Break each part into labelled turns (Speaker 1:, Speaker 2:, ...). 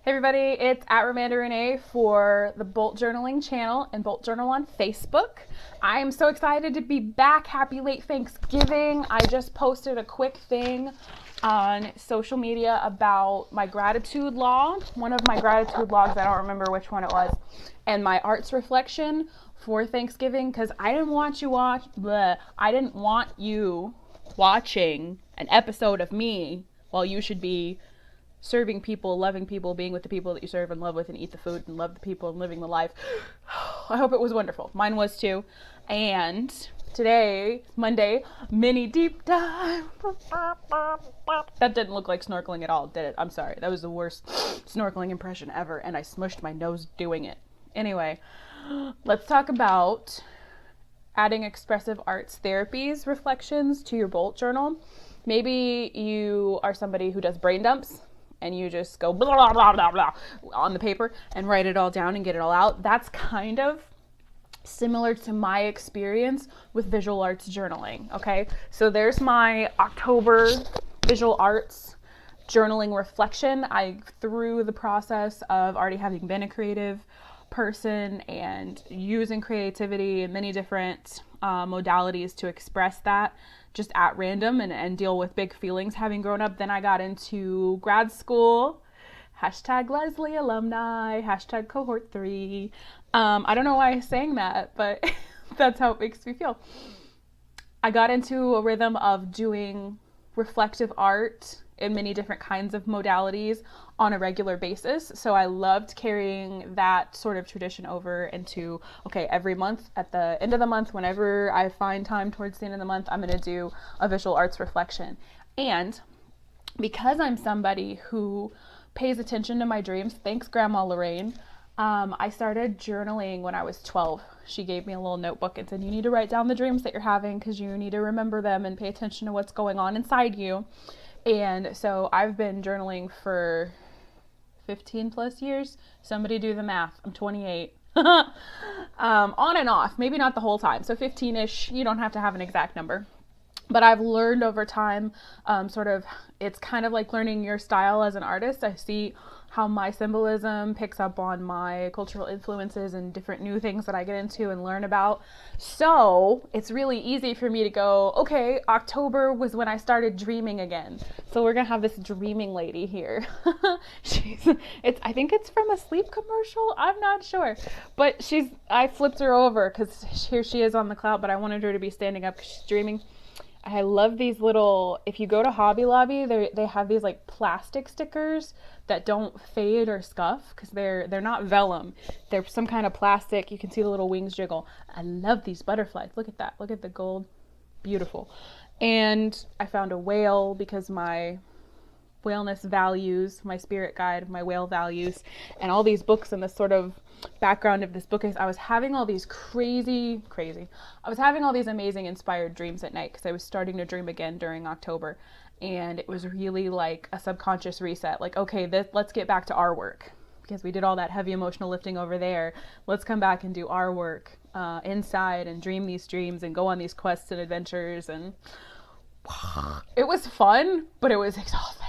Speaker 1: Hey everybody, it's at Romanda Renee for the Bolt Journaling channel and Bolt Journal on Facebook. I am so excited to be back. Happy late Thanksgiving. I just posted a quick thing on social media about my gratitude log, one of my gratitude logs, I don't remember which one it was, and my arts reflection for Thanksgiving, because I didn't want you watching an episode of me while you should be serving people, loving people, being with the people that you serve and love with, and eat the food and love the people and living the life. I hope it was wonderful. Mine was too. And today, Monday, mini deep dive. That didn't look like snorkeling at all, did it? I'm sorry. That was the worst snorkeling impression ever, and I smushed my nose doing it. Anyway, let's talk about adding expressive arts therapies reflections to your Bolt journal. Maybe you are somebody who does brain dumps and you just go blah, blah, blah, blah, blah on the paper and write it all down and get it all out. That's kind of similar to my experience with visual arts journaling, okay? So there's my October visual arts journaling reflection. Through the process of already having been a creative person and using creativity in many different modalities to express that just at random and deal with big feelings having grown up. Then I got into grad school, hashtag Leslie alumni, hashtag cohort 3. I don't know why I sang that, but that's how it makes me feel. I got into a rhythm of doing reflective art in many different kinds of modalities on a regular basis. So I loved carrying that sort of tradition over into, okay, every month at the end of the month, whenever I find time towards the end of the month, I'm going to do a visual arts reflection. And because I'm somebody who pays attention to my dreams, thanks Grandma Lorraine, I started journaling when I was 12. She gave me a little notebook and said, you need to write down the dreams that you're having because you need to remember them and pay attention to what's going on inside you. And so I've been journaling for 15 plus years. Somebody do the math. I'm 28. On and off, maybe not the whole time. So 15-ish, you don't have to have an exact number. But I've learned over time, it's kind of like learning your style as an artist. I see how my symbolism picks up on my cultural influences and different new things that I get into and learn about. So it's really easy for me to go, okay, October was when I started dreaming again. So we're going to have this dreaming lady here. I think it's from a sleep commercial. I'm not sure. But I flipped her over because here she is on the cloud, but I wanted her to be standing up because she's dreaming. I love these little, if you go to Hobby Lobby, they have these like plastic stickers that don't fade or scuff because they're not vellum. They're some kind of plastic. You can see the little wings jiggle. I love these butterflies. Look at that. Look at the gold. Beautiful. And I found a whale because my whaleness values, my spirit guide, my whale values, and all these books and the sort of background of this book is I was having all these I was having all these amazing inspired dreams at night because I was starting to dream again during October, and it was really like a subconscious reset, like, okay, let's get back to our work because we did all that heavy emotional lifting over there. Let's come back and do our work inside and dream these dreams and go on these quests and adventures, and it was fun, but it was exhausting.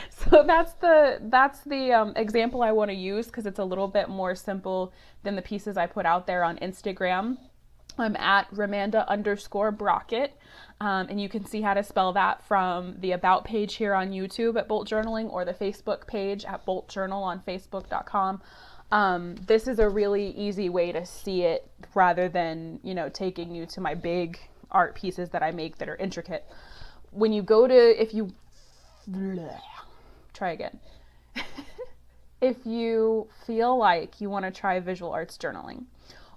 Speaker 1: So that's the example I want to use because it's a little bit more simple than the pieces I put out there on Instagram. I'm at Romanda_Brockett, and you can see how to spell that from the About page here on YouTube at Bolt Journaling or the Facebook page at Bolt Journal on Facebook.com. This is a really easy way to see it rather than, taking you to my big art pieces that I make that are intricate. When you go to, try again. If you feel like you want to try visual arts journaling,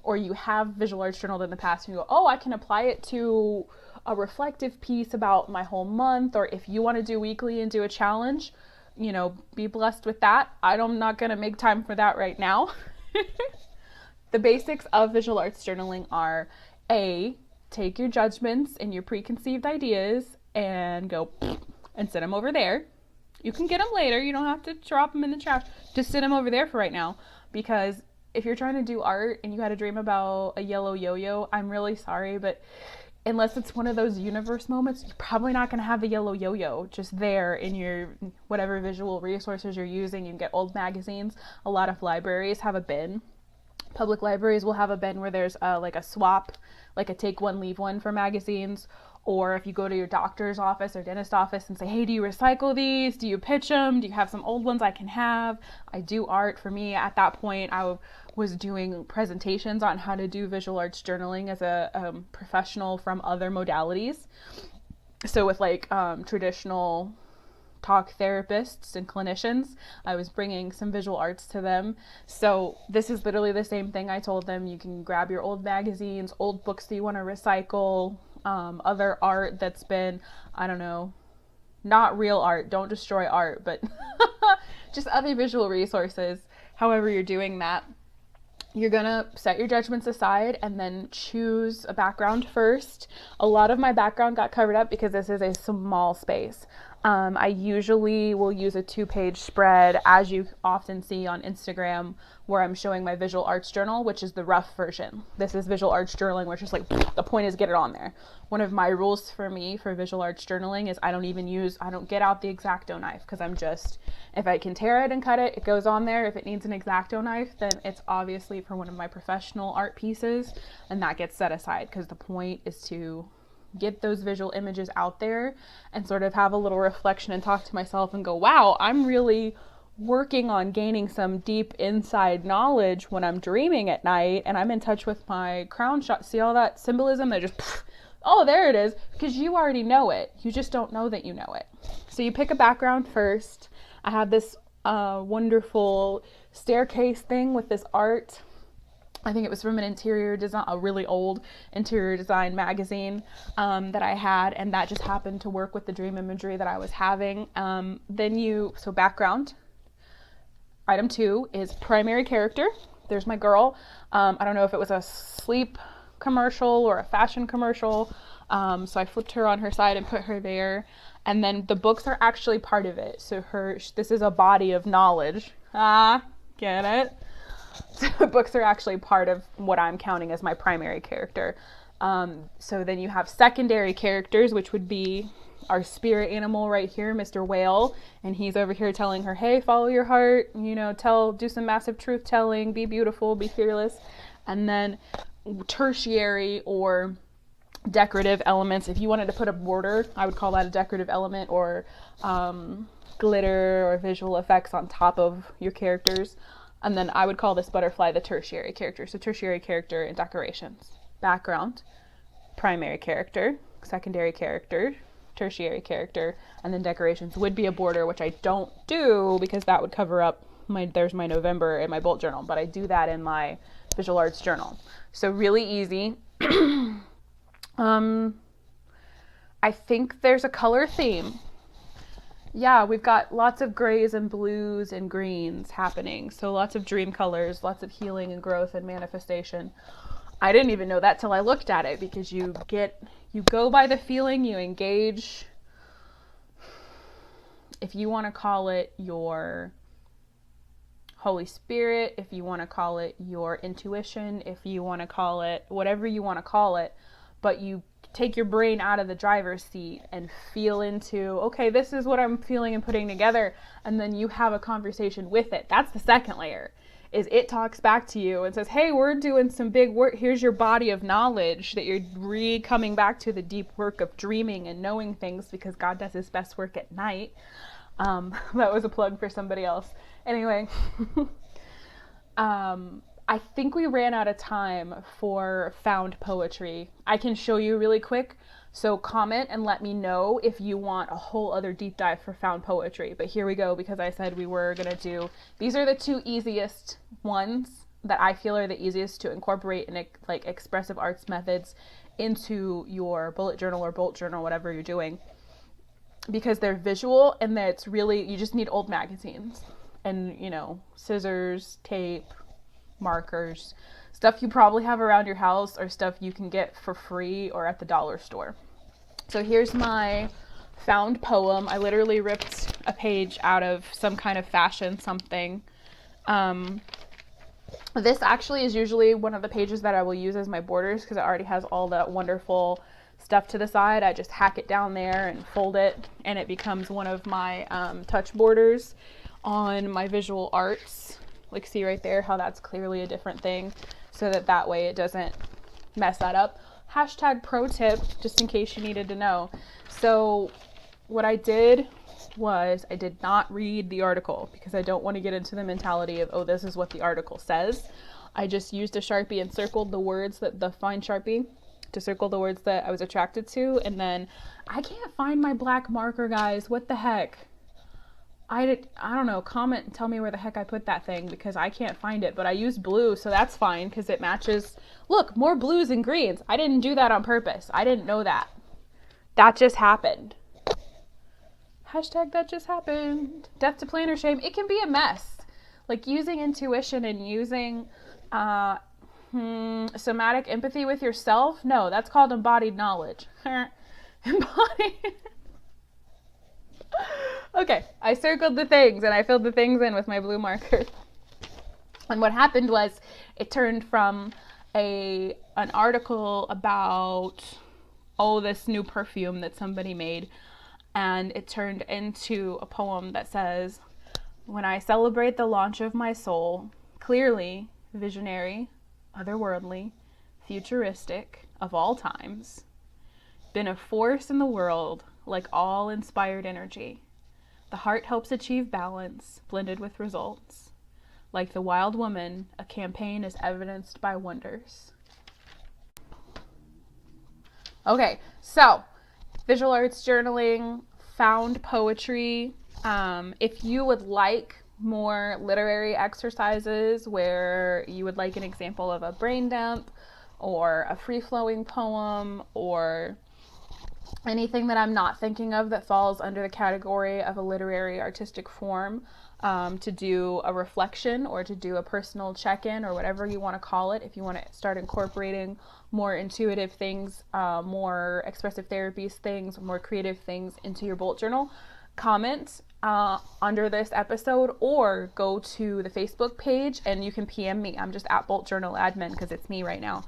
Speaker 1: or you have visual arts journaled in the past and you go, oh, I can apply it to a reflective piece about my whole month, or if you want to do weekly and do a challenge, be blessed with that. I'm not going to make time for that right now. The basics of visual arts journaling are take your judgments and your preconceived ideas and go and sit them over there. You can get them later. You don't have to drop them in the trash. Just sit them over there for right now. Because if you're trying to do art and you had a dream about a yellow yo-yo, I'm really sorry, but unless it's one of those universe moments, you're probably not going to have the yellow yo-yo just there in your whatever visual resources you're using. You can get old magazines. A lot of libraries have a bin. Public libraries will have a bin where there's like a swap, like a take one, leave one for magazines. Or if you go to your doctor's office or dentist office and say, hey, do you recycle these? Do you pitch them? Do you have some old ones I can have? I do art. For me, at that point, I was doing presentations on how to do visual arts journaling as a professional from other modalities. So with like traditional talk therapists and clinicians, I was bringing some visual arts to them. So this is literally the same thing I told them. You can grab your old magazines, old books that you want to recycle, other art that's been, I don't know, not real art, don't destroy art, but just other visual resources. However you're doing that, you're gonna set your judgments aside and then choose a background first. A lot of my background got covered up because this is a small space. I usually will use a 2-page spread, as you often see on Instagram, where I'm showing my visual arts journal, which is the rough version. This is visual arts journaling, which is like, the point is get it on there. One of my rules for me for visual arts journaling is I don't get out the X-Acto knife, because I'm just, if I can tear it and cut it, it goes on there. If it needs an X-Acto knife, then it's obviously for one of my professional art pieces, and that gets set aside, because the point is to get those visual images out there and sort of have a little reflection and talk to myself and go, wow, I'm really working on gaining some deep inside knowledge when I'm dreaming at night and I'm in touch with my crown shot. See all that symbolism that just, oh, there it is, because you already know it. You just don't know that you know it. So you pick a background first. I have this wonderful staircase thing with this art. I think it was from an interior design, a really old interior design magazine that I had, and that just happened to work with the dream imagery that I was having. So background. Item 2 is primary character. There's my girl. I don't know if it was a sleep commercial or a fashion commercial, so I flipped her on her side and put her there. And then the books are actually part of it. So this is a body of knowledge. Get it? So the books are actually part of what I'm counting as my primary character. So then you have secondary characters, which would be our spirit animal right here, Mr. Whale. And he's over here telling her, hey, follow your heart, do some massive truth telling, be beautiful, be fearless. And then tertiary or decorative elements. If you wanted to put a border, I would call that a decorative element, or glitter or visual effects on top of your characters. And then I would call this butterfly the tertiary character. So tertiary character and decorations. Background, primary character, secondary character, tertiary character, and then decorations would be a border, which I don't do because that would cover up there's my November in my bullet journal, but I do that in my visual arts journal. So really easy. I think there's a color theme. Yeah, we've got lots of grays and blues and greens happening. So lots of dream colors, lots of healing and growth and manifestation. I didn't even know that till I looked at it, because you go by the feeling, you engage. If you want to call it your Holy Spirit, if you want to call it your intuition, if you want to call it whatever you want to call it, but you take your brain out of the driver's seat and feel into, okay, this is what I'm feeling and putting together, and then you have a conversation with it. That's the second layer, is it talks back to you and says, hey, we're doing some big work. Here's your body of knowledge that you're coming back to the deep work of dreaming and knowing things, because God does his best work at night. That was a plug for somebody else. Anyway, I think we ran out of time for found poetry. I can show you really quick. So comment and let me know if you want a whole other deep dive for found poetry. But here we go, because I said we were going to do, these are the 2 easiest ones that I feel are the easiest to incorporate in like expressive arts methods into your bullet journal or bolt journal, whatever you're doing, because they're visual and that it's really, you just need old magazines and, scissors, tape, markers, stuff you probably have around your house or stuff you can get for free or at the dollar store. So here's my found poem. I literally ripped a page out of some kind of fashion something. This actually is usually one of the pages that I will use as my borders, because it already has all that wonderful stuff to the side, I just hack it down there and fold it, and it becomes one of my touch borders on my visual arts. Like, see right there how that's clearly a different thing, so that way it doesn't mess that up. Hashtag pro tip, just in case you needed to know. So what I did was I did not read the article because I don't want to get into the mentality of, oh, this is what the article says. I just used a Sharpie and circled the words, that the fine Sharpie, to circle the words that I was attracted to. And then I can't find my black marker, guys. What the heck? I don't know. Comment and tell me where the heck I put that thing, because I can't find it. But I used blue, so that's fine because it matches. Look, more blues and greens. I didn't do that on purpose. I didn't know that. That just happened. Hashtag that just happened. Death to planner shame. It can be a mess. Like, using intuition and using somatic empathy with yourself. No, that's called embodied knowledge. Embodied. Okay, I circled the things and I filled the things in with my blue marker. And what happened was it turned from an article about, oh, this new perfume that somebody made, and it turned into a poem that says, when I celebrate the launch of my soul, clearly visionary, otherworldly, futuristic, of all times, been a force in the world like all inspired energy. The heart helps achieve balance, blended with results. Like the wild woman, a campaign is evidenced by wonders. Okay, so visual arts journaling, found poetry. If you would like more literary exercises where you would like an example of a brain dump or a free-flowing poem or anything that I'm not thinking of that falls under the category of a literary artistic form, to do a reflection or to do a personal check-in or whatever you want to call it, if you want to start incorporating more intuitive things, more expressive therapies things, more creative things into your bullet journal, comment under this episode or go to the Facebook page and you can PM me. I'm just at Bullet Journal Admin because it's me right now.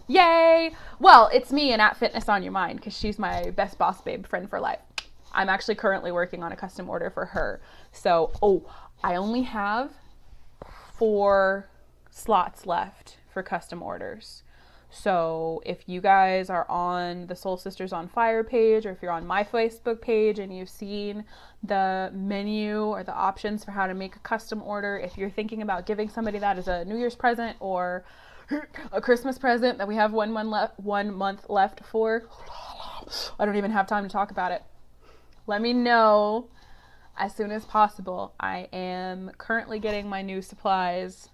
Speaker 1: Yay! Well, it's me and at Fitness on Your Mind because she's my best boss babe friend for life. I'm actually currently working on a custom order for her. So, I only have 4 slots left for custom orders. So if you guys are on the Soul Sisters on Fire page, or if you're on my Facebook page and you've seen the menu or the options for how to make a custom order, if you're thinking about giving somebody that as a New Year's present or a Christmas present that we have 1 month left for, I don't even have time to talk about it. Let me know as soon as possible. I am currently getting my new supplies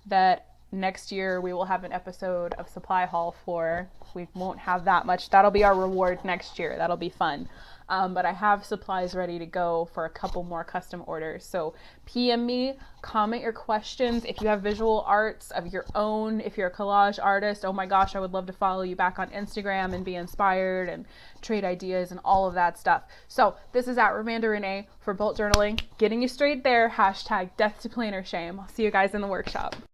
Speaker 1: that next year we will have an episode of supply haul for. We won't have that much. That'll be our reward next year. That'll be fun. But I have supplies ready to go for a couple more custom orders. So PM me, comment your questions. If you have visual arts of your own, if you're a collage artist, oh my gosh, I would love to follow you back on Instagram and be inspired and trade ideas and all of that stuff. So this is at Ramanda Renee for Bullet Journaling, getting you straight there. Hashtag death to planner shame. I'll see you guys in the workshop.